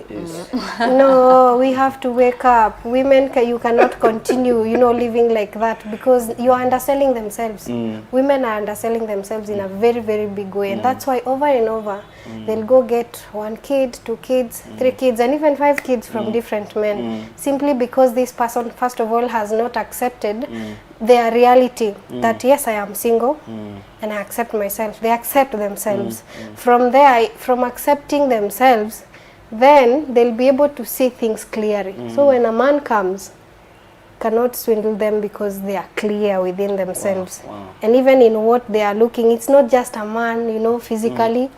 No, we have to wake up. Women, you cannot continue, you know, living like that, because you are underselling themselves. Women are underselling themselves in a very, very big way. And that's why over and over, they'll go get 1 kid, 2 kids, 3 kids, and even 5 kids from different men. Simply because this person, first of all, has not accepted their reality, that yes, I am single and I accept myself. They accept themselves. From there, from accepting themselves, then they'll be able to see things clearly. So when a man comes, cannot swindle them, because they are clear within themselves. And even in what they are looking, it's not just a man, you know, physically.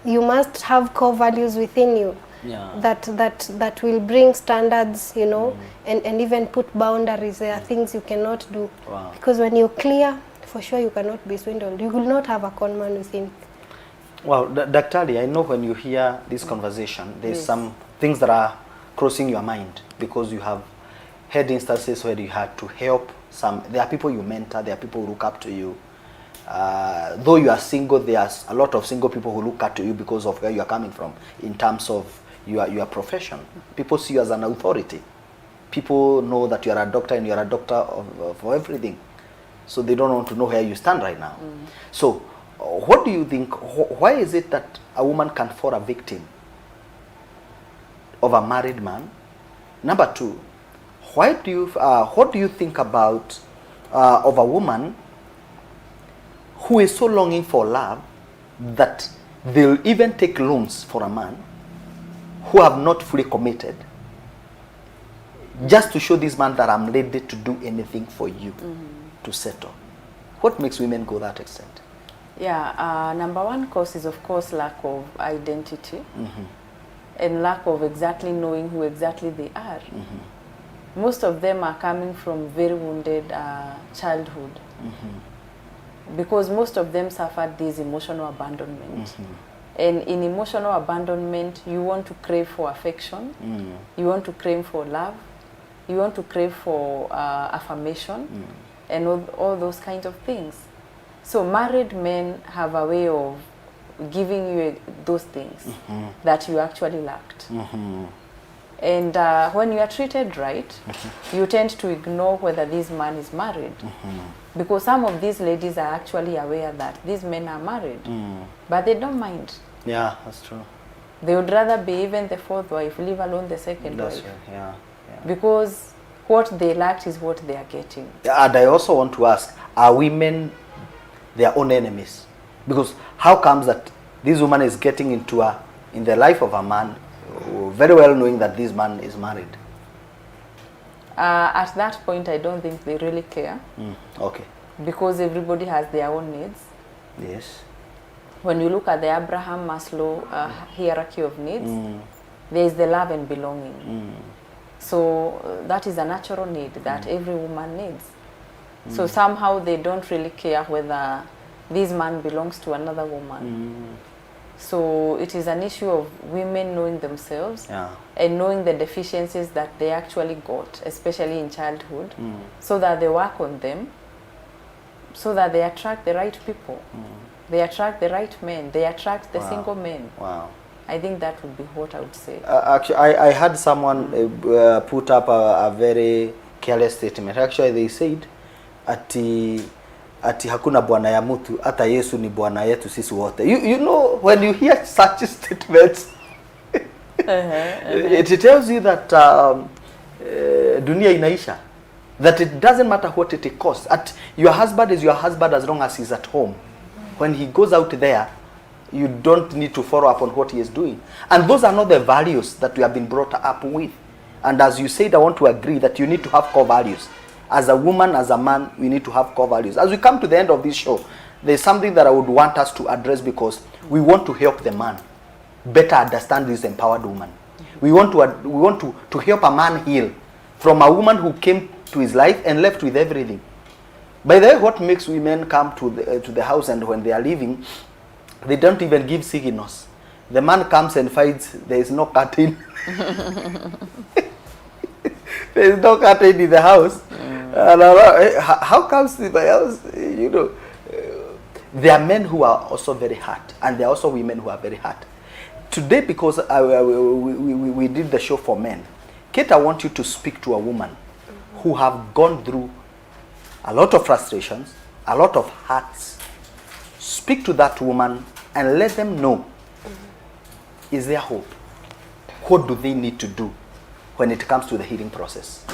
You must have core values within you. That will bring standards, you know, and even put boundaries. There are things you cannot do. Because when you're clear, for sure you cannot be swindled. You will not have a con man within. Well, Daktari, I know when you hear this conversation, there's some things that are crossing your mind, because you have had instances where you had to help there are people you mentor, there are people who look up to you. Though you are single, there's a lot of single people who look up to you because of where you are coming from in terms of your profession. People see you as an authority. People know that you are a doctor, and you are a doctor for everything. So they don't want to know where you stand right now. So what do you think, why is it that a woman can fall a victim of a married man? Number 2, what do you think about of a woman who is so longing for love that they'll even take loans for a man who have not fully committed, just to show this man that I'm ready to do anything for you to settle? What makes women go that extent? Yeah, number 1 cause is, of course, lack of identity and lack of exactly knowing who exactly they are. most of them are coming from very wounded childhood. Because most of them suffered this emotional abandonment. And in emotional abandonment, you want to crave for affection, you want to crave for love, you want to crave for affirmation, and all those kinds of things. So married men have a way of giving you those things that you actually lacked. And when you are treated right, you tend to ignore whether this man is married. Because some of these ladies are actually aware that these men are married, but they don't mind. Yeah, that's true. They would rather be even the fourth wife, leave alone the second That's wife. right. Yeah. Because what they lacked is what they are getting. And I also want to ask, are women their own enemies? Because how comes that this woman is getting in the life of a man, very well knowing that this man is married? At that point, I don't think they really care. Okay. Because everybody has their own needs. Yes. When you look at the Abraham Maslow hierarchy of needs, there is the love and belonging. So that is a natural need that every woman needs. So somehow they don't really care whether this man belongs to another woman. So it is an issue of women knowing themselves and knowing the deficiencies that they actually got, especially in childhood, so that they work on them, so that they attract the right people. They attract the right men. They attract the single men. Wow. I think that would be what I would say. Actually, I had someone put up a very careless statement. Actually, they said, ati hakuna bwana ya mtu, hata Yesu ni bwana yetu sisi wote. You know, when you hear such statements, it tells you that dunia inaisha. That it doesn't matter what it costs. Your husband is your husband as long as he's at home. When he goes out there, you don't need to follow up on what he is doing. And those are not the values that we have been brought up with. And as you said, I want to agree that you need to have core values. As a woman, as a man, we need to have core values. As we come to the end of this show, there's something that I would want us to address, because we want to help the man better understand this empowered woman. We want to help a man heal from a woman who came to his life and left with everything. By the way, what makes women come to the house, and when they are leaving, they don't even give signals. The man comes and finds there is no curtain. There is no curtain in the house. How comes to my house? You know, there are men who are also very hurt, and there are also women who are very hurt. Today, because we did the show for men, Kate, I want you to speak to a woman who have gone through a lot of frustrations, a lot of hurts. Speak to that woman and let them know, is there hope? What do they need to do when it comes to the healing process?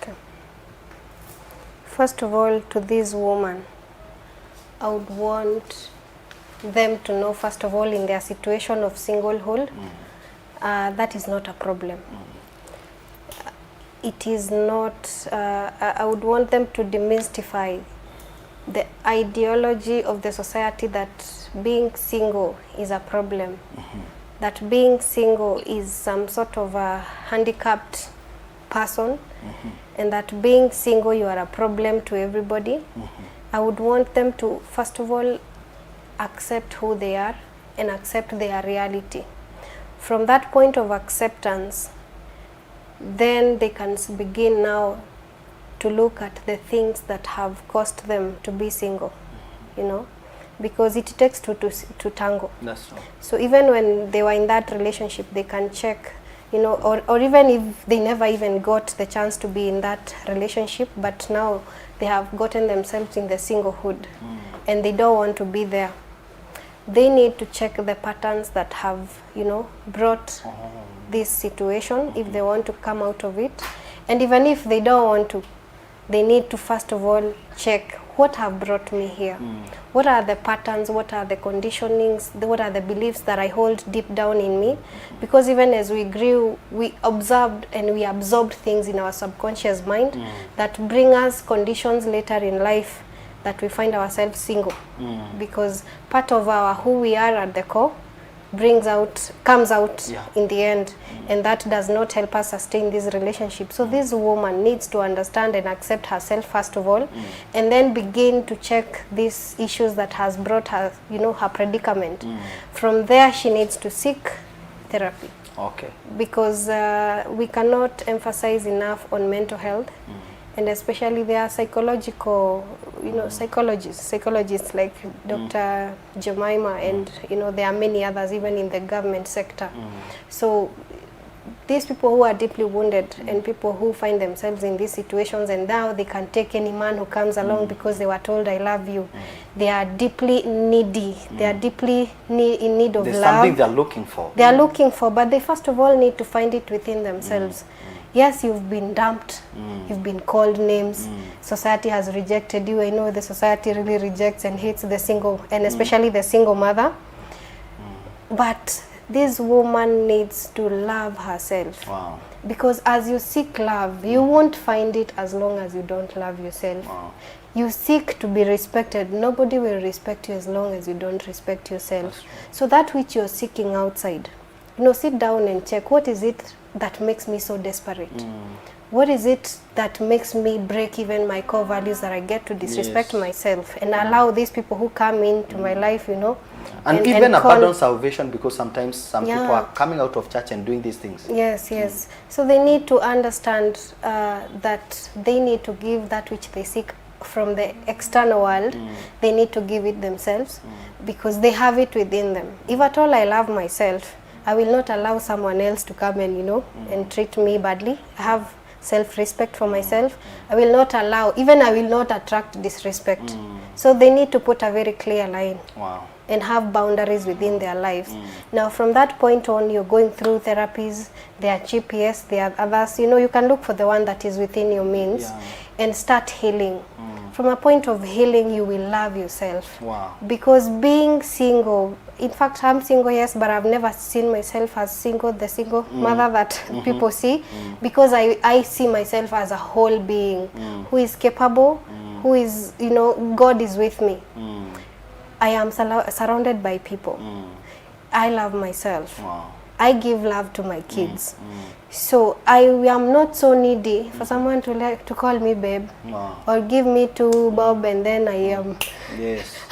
Okay. First of all, to this woman, I would want them to know, first of all, in their situation of singlehood, that is not a problem. It is not, I would want them to demystify the ideology of the society that being single is a problem, that being single is some sort of a handicapped person, and that being single, you are a problem to everybody. I would want them to, first of all, accept who they are and accept their reality. From that point of acceptance, then they can begin now to look at the things that have caused them to be single, you know, because it takes two to tango. That's right. So even when they were in that relationship, they can check, you know, or even if they never even got the chance to be in that relationship, but now they have gotten themselves in the singlehood and they don't want to be there. They need to check the patterns that have, you know, brought this situation, if they want to come out of it. And even if they don't want to, they need to first of all check what have brought me here. What are the patterns, what are the conditionings, what are the beliefs that I hold deep down in me? Because even as we grew, we observed and we absorbed things in our subconscious mind that bring us conditions later in life that we find ourselves single. Because part of our who we are at the core comes out Yeah. in the end, and that does not help us sustain this relationship. So this woman needs to understand and accept herself first of all, and then begin to check these issues that has brought her, you know, her predicament. From there, she needs to seek therapy, Okay. because we cannot emphasize enough on mental health. And especially there are psychological, you know, psychologists like Dr. Jemimah, and you know, there are many others even in the government sector. So these people who are deeply wounded and people who find themselves in these situations, and now they can take any man who comes along because they were told I love you. They are deeply needy. They are deeply in need of There's love. something they're looking for. They are looking for, but they first of all need to find it within themselves. Yes, you've been dumped, you've been called names, society has rejected you. I know the society really rejects and hates the single, and especially the single mother. But this woman needs to love herself. Wow. Because as you seek love, you won't find it as long as you don't love yourself. Wow. You seek to be respected. Nobody will respect you as long as you don't respect yourself. So that which you're seeking outside, you know, sit down and check, what is it that makes me so desperate? What is it that makes me break even my core values, that I get to disrespect myself and allow these people who come into my life, you know, And even abandon salvation, because sometimes some people are coming out of church and doing these things. Yes, yes. So they need to understand that they need to give that which they seek from the external world. They need to give it themselves, because they have it within them. If at all I love myself, I will not allow someone else to come and, you know, and treat me badly. I have self-respect for myself. I will not allow, even I will not attract disrespect. So they need to put a very clear line. Wow. And have boundaries within their lives. Now from that point on, you're going through therapies. There are GPS, there are others. You know, you can look for the one that is within your means and start healing. From a point of healing, you will love yourself. Wow. Because being single, in fact, I'm single, yes, but I've never seen myself as single, the single mother that people see, because I see myself as a whole being who is capable, who is, you know, God is with me. I am surrounded by people. I love myself. Wow. I give love to my kids. So I am not so needy for someone to call me babe, or give me to Bob, and then I am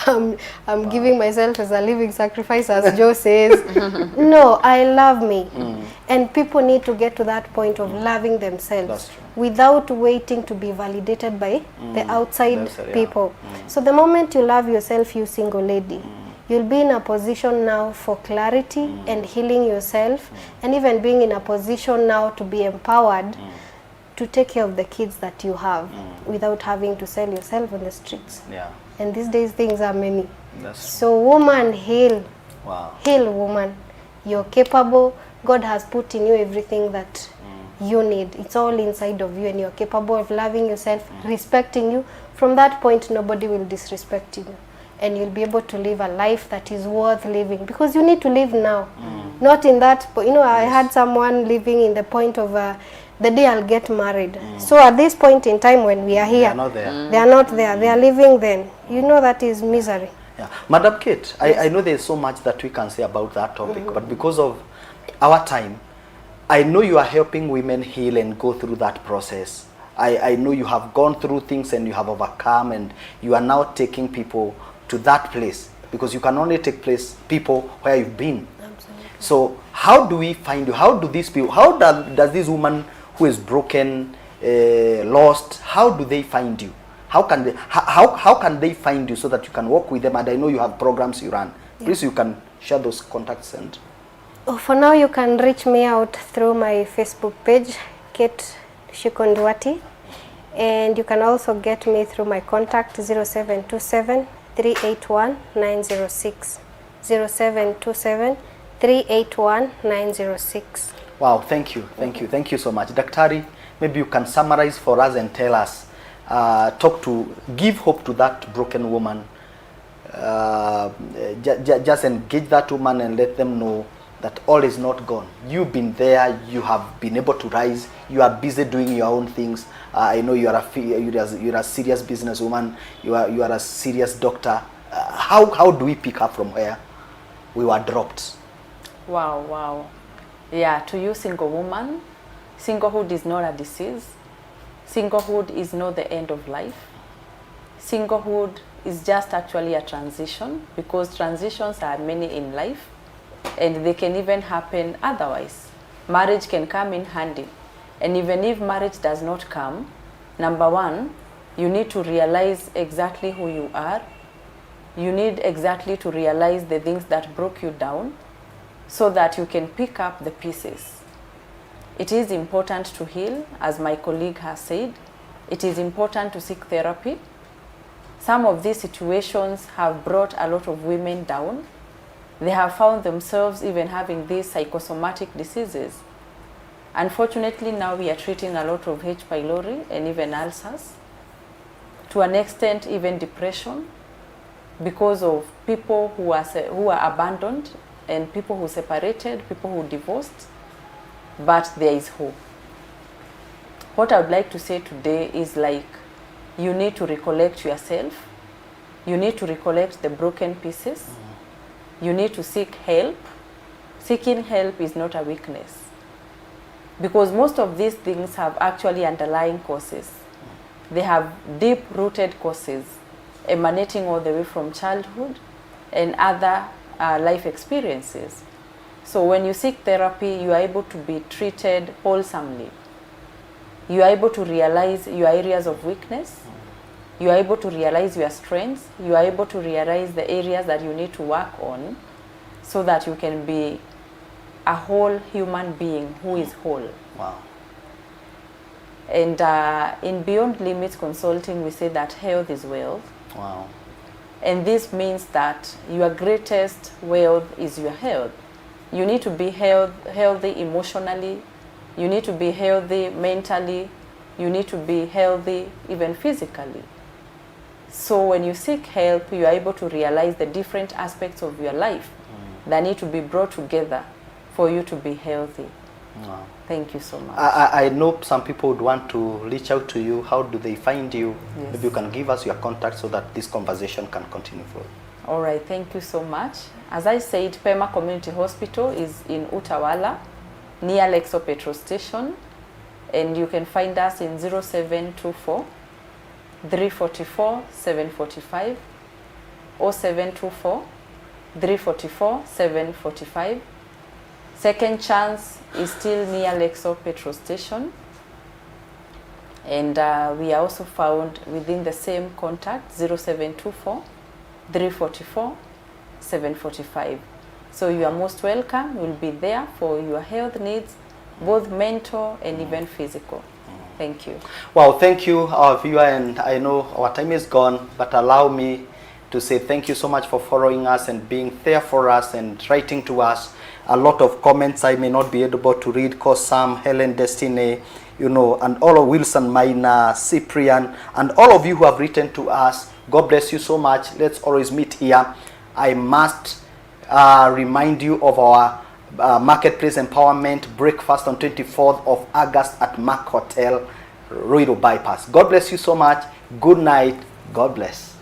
I'm giving myself as a living sacrifice, as Joe says. No, I love me. And people need to get to that point of loving themselves without waiting to be validated by the outside people. So the moment you love yourself, you single lady, you'll be in a position now for clarity and healing yourself, and even being in a position now to be empowered to take care of the kids that you have without having to sell yourself on the streets. And these days things are many. So woman, heal. Heal, woman. You're capable. God has put in you everything that you need. It's all inside of you, and you're capable of loving yourself, respecting you. From that point, nobody will disrespect you. And you'll be able to live a life that is worth living, because you need to live now, not in that, you know, I had someone living in the point of the day I'll get married. So at this point in time when we are here, they are not there. They are not there. They are living then. You know, that is misery. Madam Kate, I know there's so much that we can say about that topic, but because of our time, I know you are helping women heal and go through that process. I know you have gone through things and you have overcome, and you are now taking people to that place, because you can only take people where you've been. Absolutely. So how do we find you? How do these people, how does this woman who is broken, lost, how do they find you? How can they find you so that you can work with them? And I know you have programs you run. Please, you can share those contacts. And for now, you can reach me out through my Facebook page, CATE Nduati, and you can also get me through my contact 0727 381 906. 0727 381 906. Wow, thank you so much. Daktari, maybe you can summarize for us and tell us, give hope to that broken woman. Just engage that woman and let them know that all is not gone. You've been there, you have been able to rise, you are busy doing your own things. I know you're a serious businesswoman, you are a serious doctor. How do we pick up from where we were dropped? Wow, wow. Yeah, to you, single woman, singlehood is not a disease. Singlehood is not the end of life. Singlehood is just actually a transition, because transitions are many in life and they can even happen otherwise. Marriage can come in handy. And even if marriage does not come, number one, you need to realize exactly who you are. You need exactly to realize the things that broke you down so that you can pick up the pieces. It is important to heal, as my colleague has said. It is important to seek therapy. Some of these situations have brought a lot of women down. They have found themselves even having these psychosomatic diseases. Unfortunately, now we are treating a lot of H. pylori and even ulcers. To an extent, even depression, because of people who are abandoned and people who separated, people who divorced, but there is hope. What I would like to say today is, like, you need to recollect yourself. You need to recollect the broken pieces. You need to seek help. Seeking help is not a weakness, because most of these things have actually underlying causes. They have deep-rooted causes emanating all the way from childhood and other life experiences. So when you seek therapy, you are able to be treated wholesomely. You are able to realize your areas of weakness. You are able to realize your strengths. You are able to realize the areas that you need to work on so that you can be a whole human being who is whole. Wow. And in Beyond Limits Consulting, we say that health is wealth. Wow. And this means that your greatest wealth is your health. You need to be healthy emotionally. You need to be healthy mentally. You need to be healthy even physically. So when you seek help, you are able to realize the different aspects of your life that need to be brought together for you to be healthy. Wow. Thank you so much. I know some people would want to reach out to you. How do they find you? Yes. Maybe you can give us your contact so that this conversation can continue further. All right, thank you so much. As I said, Pema Community Hospital is in Utawala, near Lexo Petrol Station, and you can find us in 0724 344 745 or 0724 344 745. Second Chance is still near Lexo Petrol Station, and we are also found within the same contact, 0724 344 745. So you are most welcome. We'll be there for your health needs, both mental and even physical. Thank you. Wow, thank you, our viewer, and I know our time is gone, but allow me to say thank you so much for following us and being there for us and writing to us. A lot of comments I may not be able to read, because Sam, Helen, Destiny, you know, and all of Wilson, Minor, Cyprian, and all of you who have written to us. God bless you so much. Let's always meet here. I must remind you of our Marketplace Empowerment Breakfast on 24th of August at Mark Hotel, Ruiru Bypass. God bless you so much. Good night. God bless.